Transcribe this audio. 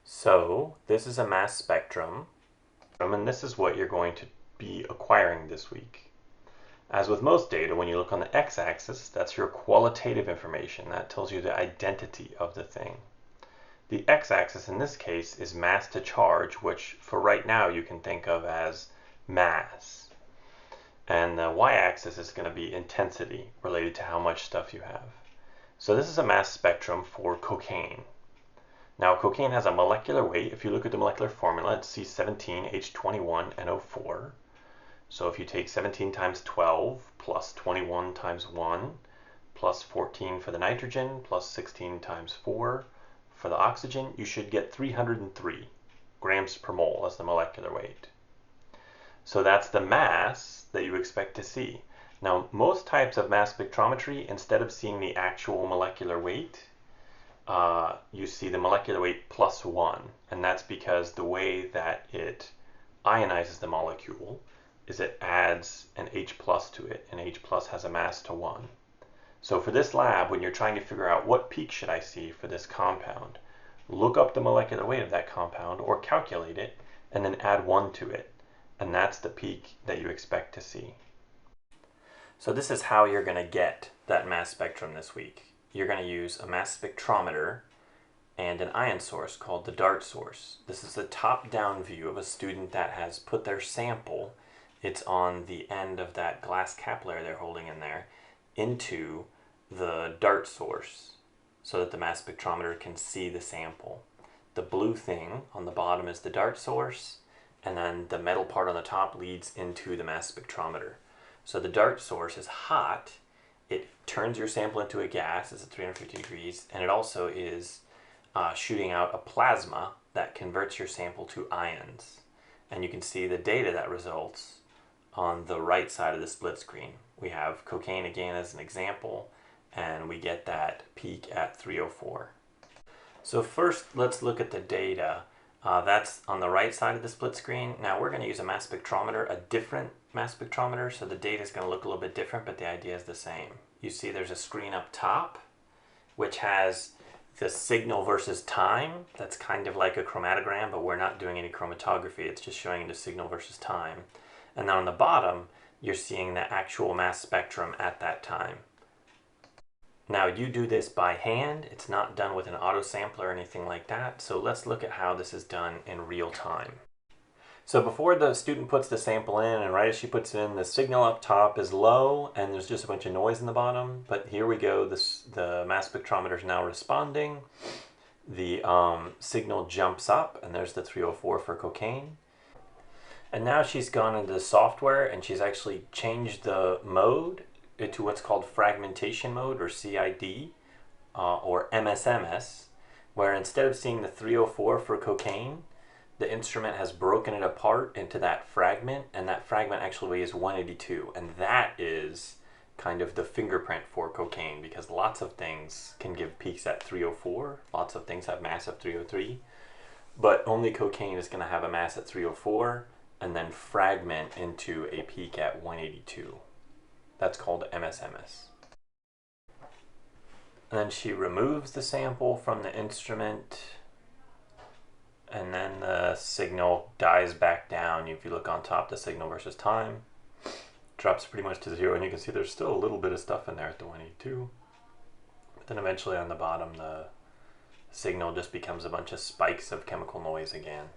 So this is a mass spectrum, and this is what you're going to be acquiring this week. As with most data, when you look on the x-axis, that's your qualitative information. That tells you the identity of the thing. The x-axis in this case is mass to charge, which for right now you can think of as mass. And the y-axis is going to be intensity, related to how much stuff you have. So this is a mass spectrum for cocaine. Now, cocaine has a molecular weight. If you look at the molecular formula, it's C17H21NO4. So if you take 17 times 12 plus 21 times 1 plus 14 for the nitrogen plus 16 times 4 for the oxygen, you should get 303 grams per mole as the molecular weight. So that's the mass that you expect to see. Now, most types of mass spectrometry, instead of seeing the actual molecular weight, you see the molecular weight plus 1, and that's because the way that it ionizes the molecule is it adds an H plus to it, and H plus has a mass to 1. So for this lab, when you're trying to figure out what peak should I see for this compound, look up the molecular weight of that compound or calculate it, and then add 1 to it, and that's the peak that you expect to see. So this is how you're going to get that mass spectrum this week. You're going to use a mass spectrometer and an ion source called the DART source. This is a top-down view of a student that has put their sample, it's on the end of that glass capillary they're holding in there, into the DART source so that the mass spectrometer can see the sample. The blue thing on the bottom is the DART source, and then the metal part on the top leads into the mass spectrometer. So the DART source is hot. It turns your sample into a gas, it's at 350 degrees, and it also is shooting out a plasma that converts your sample to ions. And you can see the data that results on the right side of the split screen. We have cocaine again as an example, and we get that peak at 304. So first, let's look at the data. That's on the right side of the split screen. Now we're going to use a mass spectrometer, a different mass spectrometer, so the data is going to look a little bit different, but the idea is the same. You see there's a screen up top, which has the signal versus time. That's kind of like a chromatogram, but we're not doing any chromatography. It's just showing the signal versus time. And then on the bottom, you're seeing the actual mass spectrum at that time. Now you do this by hand. It's not done with an auto sampler or anything like that. So let's look at how this is done in real time. So before the student puts the sample in, and right as she puts it in, the signal up top is low and there's just a bunch of noise in the bottom. But here we go, the mass spectrometer is now responding. The signal jumps up, and there's the 304 for cocaine. And now she's gone into the software and she's actually changed the mode to what's called fragmentation mode, or CID, or MSMS, where instead of seeing the 304 for cocaine, the instrument has broken it apart into that fragment, and that fragment actually weighs 182, and that is kind of the fingerprint for cocaine, because lots of things can give peaks at 304, lots of things have mass at 303, but only cocaine is going to have a mass at 304 and then fragment into a peak at 182. That's called MSMS. And then she removes the sample from the instrument, and then the signal dies back down. If you look on top, the signal versus time drops pretty much to 0, and you can see there's still a little bit of stuff in there at the 182. But then eventually on the bottom, the signal just becomes a bunch of spikes of chemical noise again.